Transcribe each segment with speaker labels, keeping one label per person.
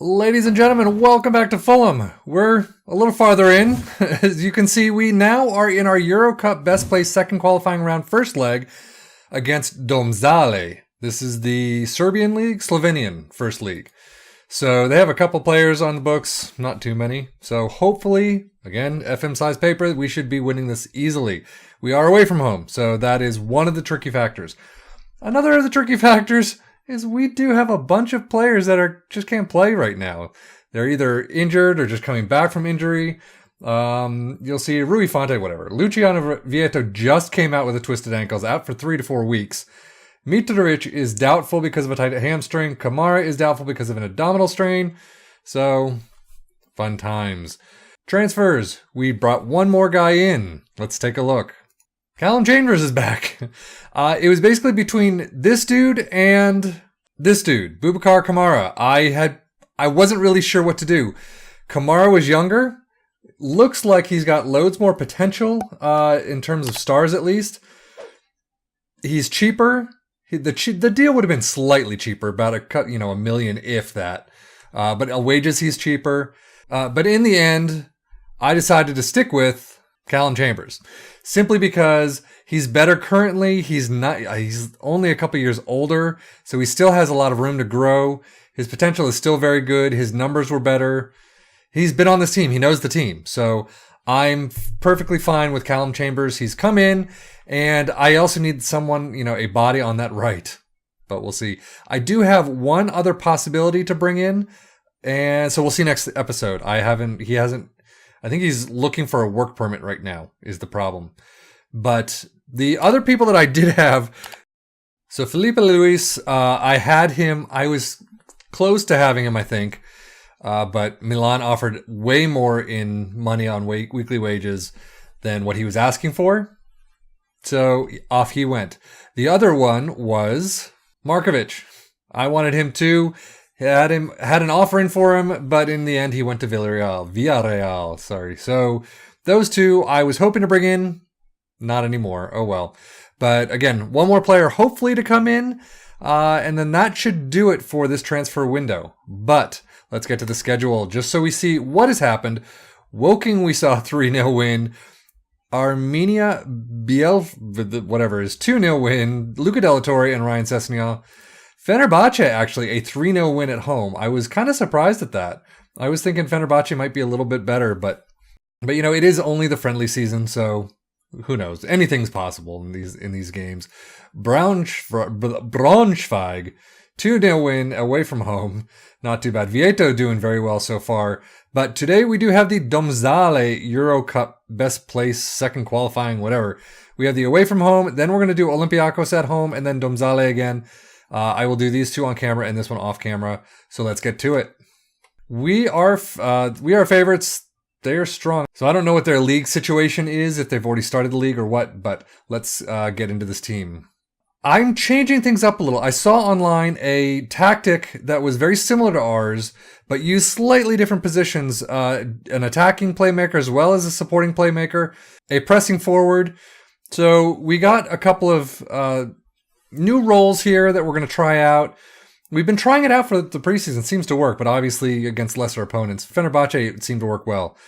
Speaker 1: Ladies and gentlemen, welcome back to Fulham. We're a little farther in. As you can see, we now are in our Euro Cup best place second qualifying round first leg against Domžale. This is the Serbian league, Slovenian first league. So they have a couple players on the books, not too many. So hopefully, again, FM size paper, we should be winning this easily. We are away from home, so that is one of the tricky factors. Another of the tricky factors is we do have a bunch of players that just can't play right now. They're either injured or just coming back from injury. You'll see Rui Fonte, whatever. Luciano Vieto just came out with a twisted ankles, out for 3 to 4 weeks. Mitrovic is doubtful because of a tight hamstring. Kamara is doubtful because of an abdominal strain. So, fun times. Transfers. We brought one more guy in. Let's take a look. Callum Chambers is back. It was basically between this dude and this dude, Boubacar Kamara. I wasn't really sure what to do. Kamara was younger. Looks like he's got loads more potential, in terms of stars at least. He's cheaper. The deal would have been slightly cheaper, about a million if that. But wages he's cheaper. But in the end, I decided to stick with Callum Chambers. Simply because he's better currently. He's only a couple years older, so he still has a lot of room to grow. His potential is still very good. His numbers were better. He's been on this team. He knows the team. So I'm perfectly fine with Callum Chambers. He's come in, and I also need someone, a body on that right. But we'll see. I do have one other possibility to bring in, and so we'll see next episode. I think he's looking for a work permit right now is the problem. But the other people that I did have, so Felipe Luis, I had him. I was close to having him, I think. But Milan offered way more in money on weekly wages than what he was asking for. So off he went. The other one was Markovic. I wanted him too. Had an offer in for him, but in the end he went to Villarreal. So those two I was hoping to bring in, not anymore. Oh well. But again, one more player hopefully to come in, and then that should do it for this transfer window. But let's get to the schedule just so we see what has happened. Woking, we saw a 3-0 win. Armenia whatever is 2-0 win. Luca Della Torre and Ryan Sessegnon. Fenerbahce, actually, a 3-0 win at home. I was kind of surprised at that. I was thinking Fenerbahce might be a little bit better, but it is only the friendly season, so who knows? Anything's possible in these games. Braunschweig, 2-0 win away from home. Not too bad. Vieto doing very well so far. But today we do have the Domžale Euro Cup best place, second qualifying, whatever. We have the away from home, then we're going to do Olympiacos at home, and then Domžale again. I will do these two on camera and this one off camera. So let's get to it. We are favorites. They are strong. So I don't know what their league situation is, if they've already started the league or what, but let's get into this team. I'm changing things up a little. I saw online a tactic that was very similar to ours, but used slightly different positions. An attacking playmaker as well as a supporting playmaker, a pressing forward. So we got a couple of new roles here that we're going to try out. We've been trying it out for the preseason. It seems to work, but obviously against lesser opponents. Fenerbahce, it seemed to work well.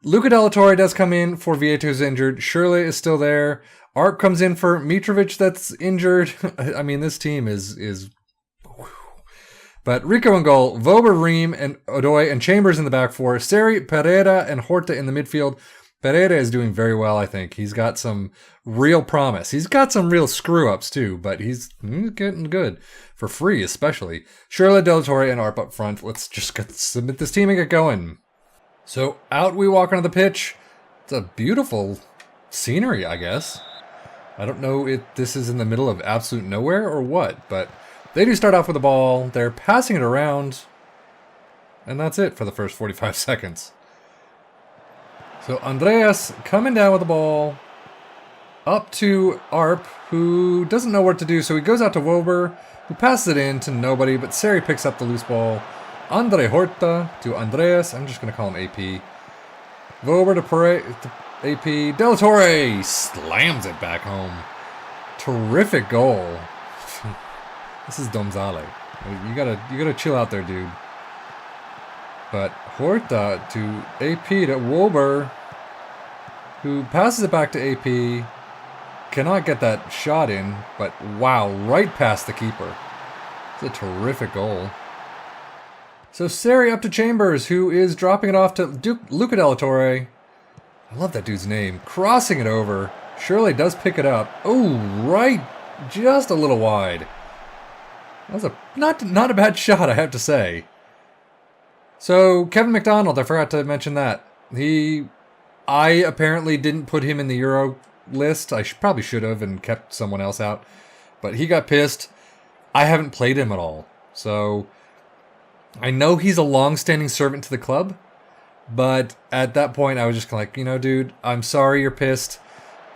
Speaker 1: Luca Della Torre does come in for Vieto, who's injured. Shirley is still there. Arp comes in for Mitrovic, that's injured. I mean, this team is. But Rico in goal, Vober, Ream, and Odoi, and Chambers in the back four. Seri, Pereira, and Horta in the midfield. Pereira is doing very well, I think. He's got some real promise. He's got some real screw-ups, too, but he's getting good. For free, especially. Shirley, Della Torre, and Arp up front. Let's just submit this team and get going. So out we walk onto the pitch. It's a beautiful scenery, I guess. I don't know if this is in the middle of absolute nowhere or what, but they do start off with the ball. They're passing it around, and that's it for the first 45 seconds. So Andreas coming down with the ball up to Arp, who doesn't know what to do, so he goes out to Wober, who passes it in to nobody, but Seri picks up the loose ball. Andre Horta to Andreas. I'm just going to call him AP. Wober to AP. Della Torre slams it back home. Terrific goal. This is Domžale. You gotta chill out there, dude. But Horta to AP to Wober, who passes it back to AP. Cannot get that shot in, but wow, right past the keeper. It's a terrific goal. So Seri up to Chambers, who is dropping it off to Luca Della Torre. I love that dude's name. Crossing it over. Shirley does pick it up. Oh, right, just a little wide. That was not a bad shot, I have to say. So Kevin McDonald, I forgot to mention that. I apparently didn't put him in the Euro list. I probably should have and kept someone else out. But he got pissed. I haven't played him at all. So I know he's a long-standing servant to the club. But at that point, I was just like, you know, dude, I'm sorry you're pissed.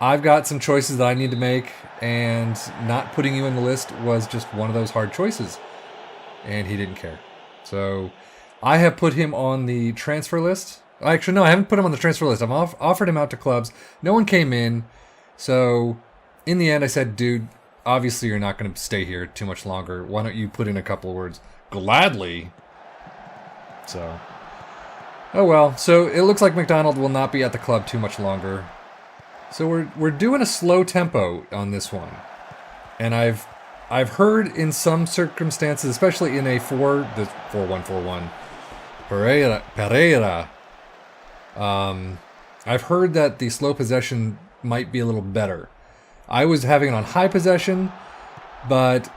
Speaker 1: I've got some choices that I need to make. And not putting you in the list was just one of those hard choices. And he didn't care. So I have put him on the transfer list. Actually, no, I haven't put him on the transfer list. I've offered him out to clubs. No one came in. So in the end, I said, dude, obviously you're not going to stay here too much longer. Why don't you put in a couple of words? Gladly. So, oh well. So it looks like McDonald will not be at the club too much longer. So we're doing a slow tempo on this one. And I've heard in some circumstances, especially in a 4-1-4-1, Pereira. I've heard that the slow possession might be a little better. I was having it on high possession, but,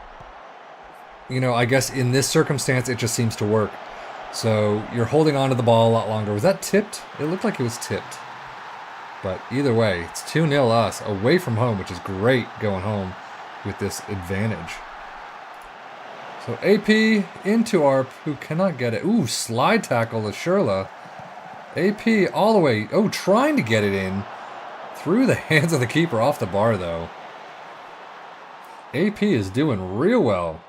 Speaker 1: you know, I guess in this circumstance, it just seems to work. So you're holding on to the ball a lot longer. Was that tipped? It looked like it was tipped. But either way, it's 2-0 us, away from home, which is great going home with this advantage. So AP into ARP, who cannot get it. Ooh, slide tackle to Shirla. AP all the way. Oh, trying to get it in. Through the hands of the keeper, off the bar, though. AP is doing real well.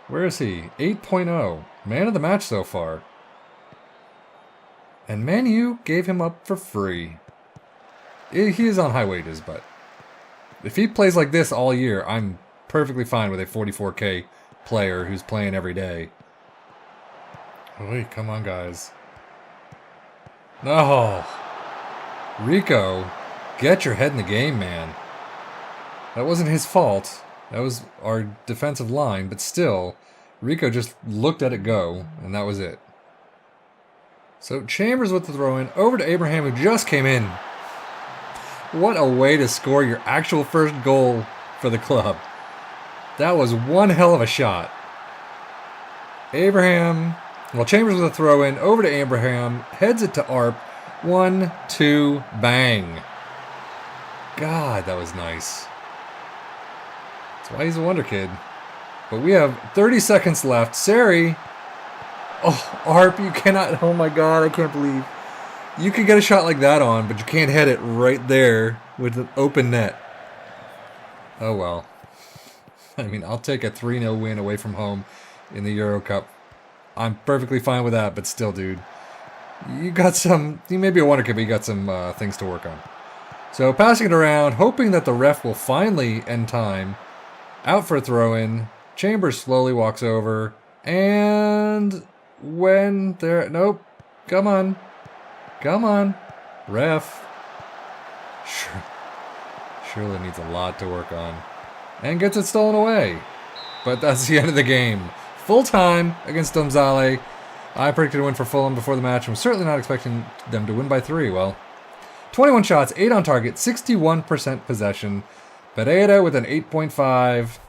Speaker 1: Where is he? 8.0. Man of the match so far. And Man U gave him up for free. He is on high wages, but if he plays like this all year, I'm perfectly fine with a 44K player who's playing every day. Oh, come on, guys. No. Rico, get your head in the game, man. That wasn't his fault. That was our defensive line, but still, Rico just looked at it go, and that was it. So Chambers with the throw-in, over to Abraham, who just came in. What a way to score your actual first goal for the club. That was one hell of a shot. Abraham, well, Chambers with a throw-in, over to Abraham, heads it to ARP. 1, 2, bang. God, that was nice. That's why he's a wonder kid. But we have 30 seconds left. Seri. Oh, ARP, you cannot. Oh my God, I can't believe. You can get a shot like that on, but you can't hit it right there with an open net. Oh well. I mean, I'll take a 3-0 win away from home in the Euro Cup. I'm perfectly fine with that, but still, dude. You may be a wonder kid, but you got some things to work on. So passing it around, hoping that the ref will finally end time. Out for a throw-in. Chambers slowly walks over. And when there... Nope. Come on. Come on. Ref. Surely needs a lot to work on. And gets it stolen away. But that's the end of the game. Full time against Domzale. I predicted a win for Fulham before the match. I'm certainly not expecting them to win by 3. Well, 21 shots, 8 on target, 61% possession. Pereira with an 8.5.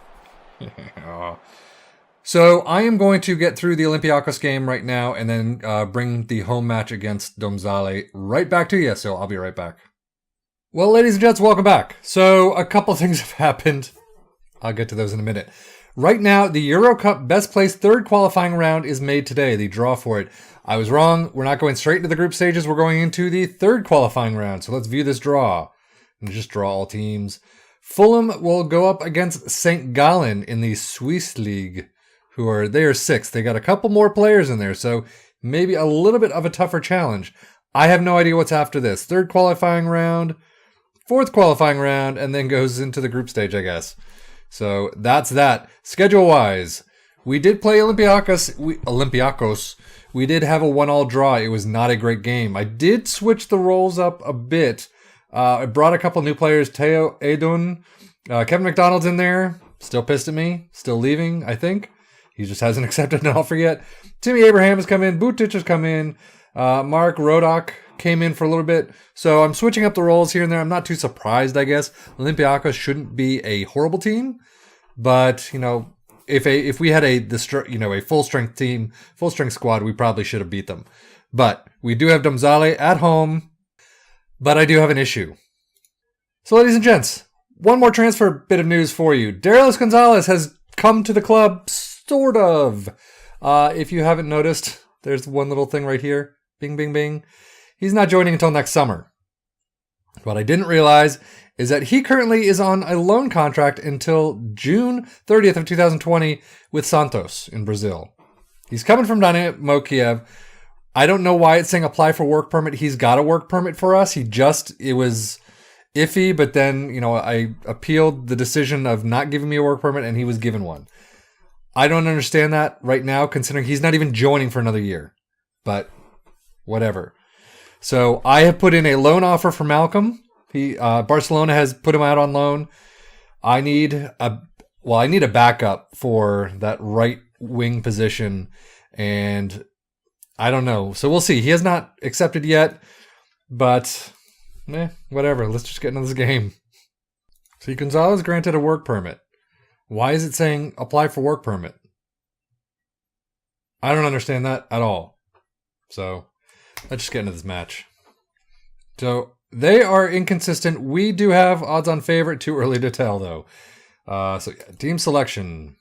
Speaker 1: So I am going to get through the Olympiacos game right now and then bring the home match against Domzale right back to you. So I'll be right back. Well, ladies and gents, welcome back. So a couple things have happened. I'll get to those in a minute. Right now, the Euro Cup best placed third qualifying round is made today, the draw for it. I was wrong. We're not going straight into the group stages. We're going into the third qualifying round. So let's view this draw. And just draw all teams. Fulham will go up against St. Gallen in the Swiss League, they are 6th. They got a couple more players in there, so maybe a little bit of a tougher challenge. I have no idea what's after this. Third qualifying round, fourth qualifying round, and then goes into the group stage, I guess. So that's that. Schedule-wise, we did play Olympiacos. We did have a 1-1 draw. It was not a great game. I did switch the roles up a bit. I brought a couple new players. Teo Edun. Kevin McDonald's in there. Still pissed at me. Still leaving, I think. He just hasn't accepted an offer yet. Timmy Abraham has come in. Butic has come in. Mark Rodak came in for a little bit. So I'm switching up the roles here and there. I'm not too surprised, I guess. Olympiacos shouldn't be a horrible team. But, if we had a full strength team, full strength squad, we probably should have beat them. But we do have Domzale at home, but I do have an issue. So, ladies and gents, one more transfer bit of news for you. Darius Gonzalez has come to the club, sort of. If you haven't noticed, there's one little thing right here. Bing, bing, bing. He's not joining until next summer. What I didn't realize is that he currently is on a loan contract until June 30th of 2020 with Santos in Brazil. He's coming from Dynamo Kiev. I don't know why it's saying apply for work permit. He's got a work permit for us. It was iffy, but then, I appealed the decision of not giving me a work permit and he was given one. I don't understand that right now, considering he's not even joining for another year. But whatever. So I have put in a loan offer for Malcolm. Barcelona has put him out on loan. I need a backup for that right wing position, and I don't know. So we'll see. He has not accepted yet, but whatever. Let's just get into this game. See, Gonzalez granted a work permit. Why is it saying apply for work permit? I don't understand that at all. So let's just get into this match. So they are inconsistent. We do have odds on favorite. Too early to tell, though. Team selection.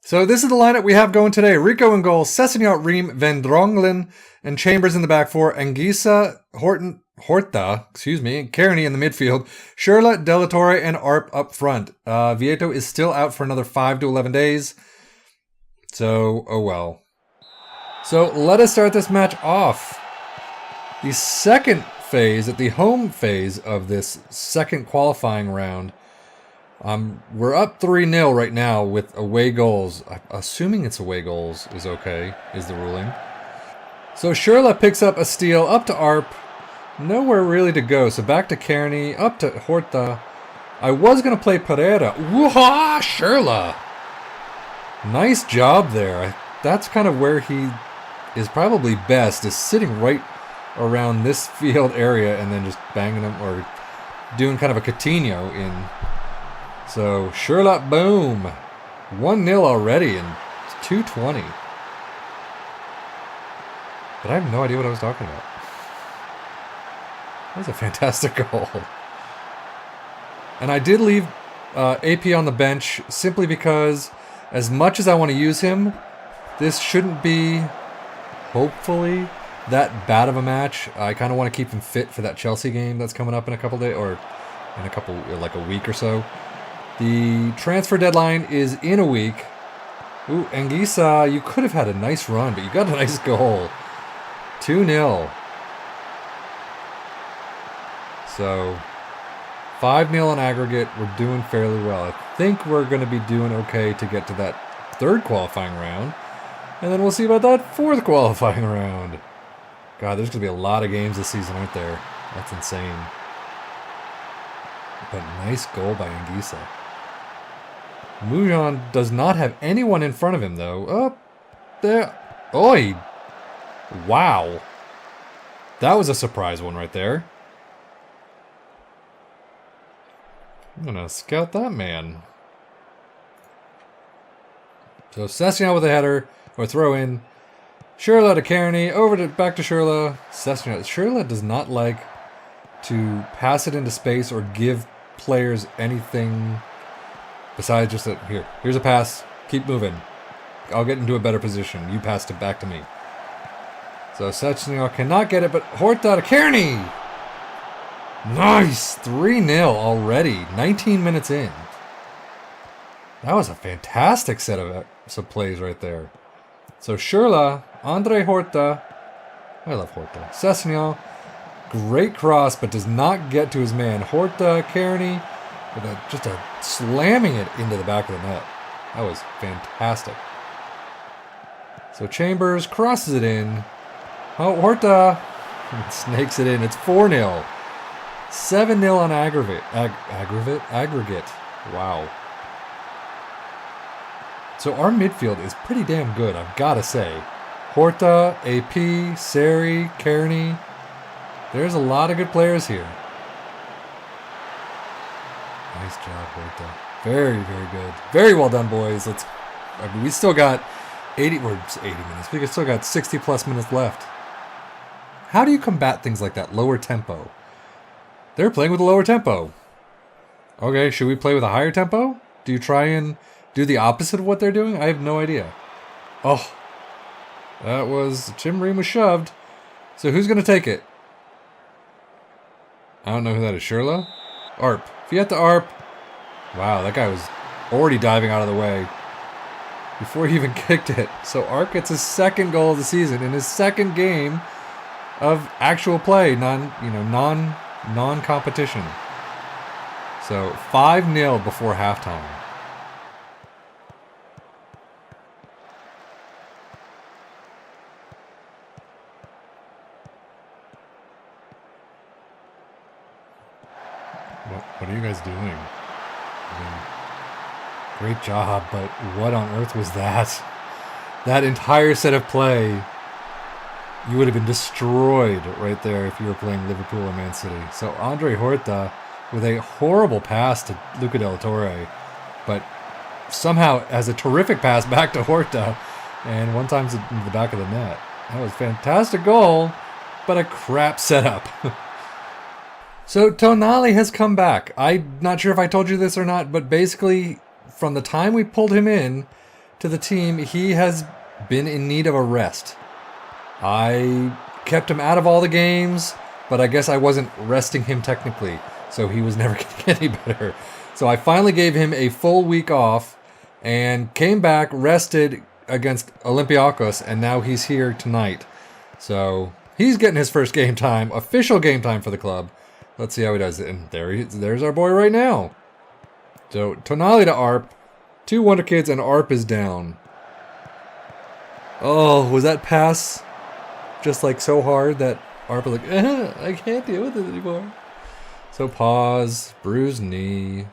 Speaker 1: So this is the lineup we have going today. Rico in goal, Sessignon, Ream, Van Dronglen, and Chambers in the back four. Anguissa, Horta, and Kearney in the midfield. Schürrle, Delatorre, and Arp up front. Vieto is still out for another 5 to 11 days. So, oh well. So let us start this match off. The second phase, at the home phase of this second qualifying round, we're up 3-0 right now with away goals. Assuming it's away goals is okay, is the ruling. So Schürrle picks up a steal, up to Arp. Nowhere really to go, so back to Kearney, up to Horta. I was going to play Pereira. Woo-ha! Schürrle! Nice job there. That's kind of where he is probably best, is sitting right around this field area and then just banging them or doing kind of a Coutinho in. So Schürrle, boom. 1-0 already in 2:20. But I have no idea what I was talking about. That was a fantastic goal. And I did leave AP on the bench simply because as much as I want to use him, this shouldn't be, hopefully, that bad of a match. I kind of want to keep him fit for that Chelsea game that's coming up in a couple days, or in like a week or so. The transfer deadline is in a week. Ooh, Anguissa, you could have had a nice run, but you got a nice goal. 2-0. So, 5-0 on aggregate. We're doing fairly well. I think we're going to be doing okay to get to that third qualifying round. And then we'll see about that fourth qualifying round. God, there's going to be a lot of games this season, aren't there? That's insane. But nice goal by Anguissa. Mujan does not have anyone in front of him, though. Up there. Oi! Wow. That was a surprise one right there. I'm going to scout that man. So Sessignon with a header, or throw in. Schürrle to Kearney, back to Schürrle. Schürrle does not like to pass it into space or give players anything besides just here's a pass, keep moving. I'll get into a better position. You passed it back to me. So Sessignon cannot get it, but Horta to Kearney! Nice! 3-0 already, 19 minutes in. That was a fantastic set of plays right there. So Schürrle, Andre Horta, I love Horta. Sessignon, great cross, but does not get to his man. Horta, Kearney, with just slamming it into the back of the net. That was fantastic. So Chambers crosses it in. Oh, Horta snakes it in. It's 4-0. 7-0 on aggregate. Wow. So our midfield is pretty damn good, I've got to say. Horta, AP, Seri, Kearney. There's a lot of good players here. Nice job, Horta. Very, very good. Very well done, boys. We still got 80 minutes. We still got 60 plus minutes left. How do you combat things like that? Lower tempo. They're playing with a lower tempo. Okay, should we play with a higher tempo? Do you try and do the opposite of what they're doing? I have no idea. Oh, that was... Tim Ream was shoved. So who's going to take it? I don't know who that is. Shirla? Arp. Fiat Arp. Wow, that guy was already diving out of the way before he even kicked it. So Arp gets his second goal of the season in his second game of actual play, non-competition. So 5-0 before halftime. What are you guys doing? I mean, great job, but what on earth was that? That entire set of play, you would have been destroyed right there if you were playing Liverpool or Man City. So Andre Horta with a horrible pass to Luca Del Torre, but somehow has a terrific pass back to Horta, and one time's in the back of the net. That was a fantastic goal, but a crap setup. So Tonali has come back. I'm not sure if I told you this or not, but basically from the time we pulled him in to the team, he has been in need of a rest. I kept him out of all the games, but I guess I wasn't resting him technically, so he was never going to get any better. So I finally gave him a full week off and came back, rested against Olympiacos, and now he's here tonight. So he's getting his first game time, official game time for the club. Let's see how he does it. And there's our boy right now. So Tonali to Arp. 2 Wonder Kids and Arp is down. Oh, was that pass just like so hard that Arp was like, I can't deal with it anymore. So pause. Bruised knee.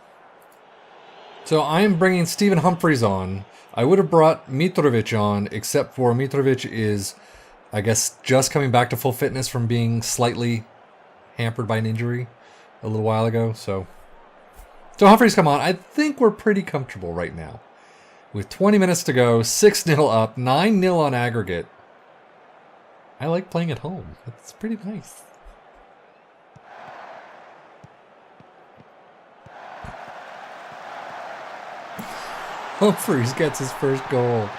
Speaker 1: So I am bringing Stephen Humphreys on. I would have brought Mitrovic on, except for Mitrovic is, I guess, just coming back to full fitness from being slightly hampered by an injury a little while ago. So Humphreys come on. I think we're pretty comfortable right now. With 20 minutes to go, 6-0 up, 9-0 on aggregate. I like playing at home. It's pretty nice. Humphreys gets his first goal.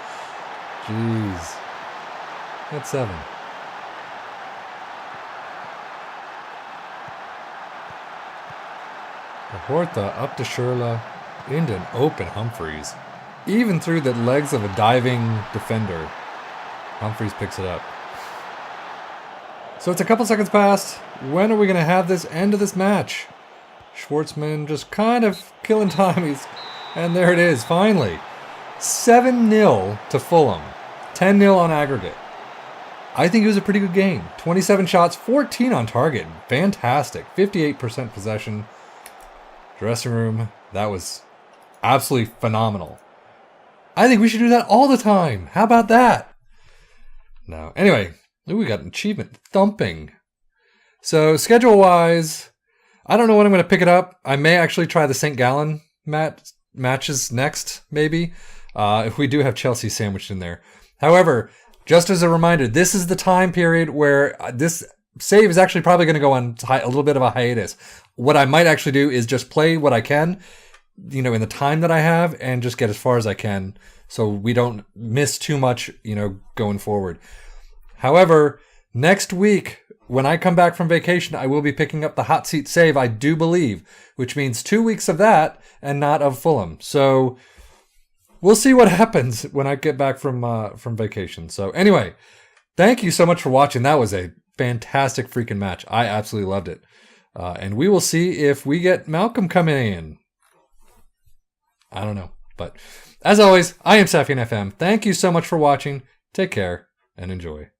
Speaker 1: Jeez. That's 7. Horta up to Shirla, into an open Humphreys. Even through the legs of a diving defender, Humphreys picks it up. So it's a couple seconds past. When are we going to have this end of this match? Schwartzman just kind of killing time. And there it is, finally. 7-0 to Fulham. 10-0 on aggregate. I think it was a pretty good game. 27 shots, 14 on target. Fantastic. 58% possession. Dressing room, that was absolutely phenomenal. I think we should do that all the time. How about that? No. Anyway, we got an achievement. Thumping. So schedule-wise, I don't know when I'm going to pick it up. I may actually try the St. Gallen matches next, maybe. If we do have Chelsea sandwiched in there. However, just as a reminder, this is the time period where this save is actually probably going to go on a little bit of a hiatus. What I might actually do is just play what I can, in the time that I have, and just get as far as I can so we don't miss too much, going forward. However, next week, when I come back from vacation, I will be picking up the hot seat save, I do believe, which means 2 weeks of that and not of Fulham. So we'll see what happens when I get back from vacation. So anyway, thank you so much for watching. That was a fantastic freaking match. I absolutely loved it. And we will see if we get Malcolm coming in. I don't know. But as always, I am Sefian FM. Thank you so much for watching. Take care and enjoy.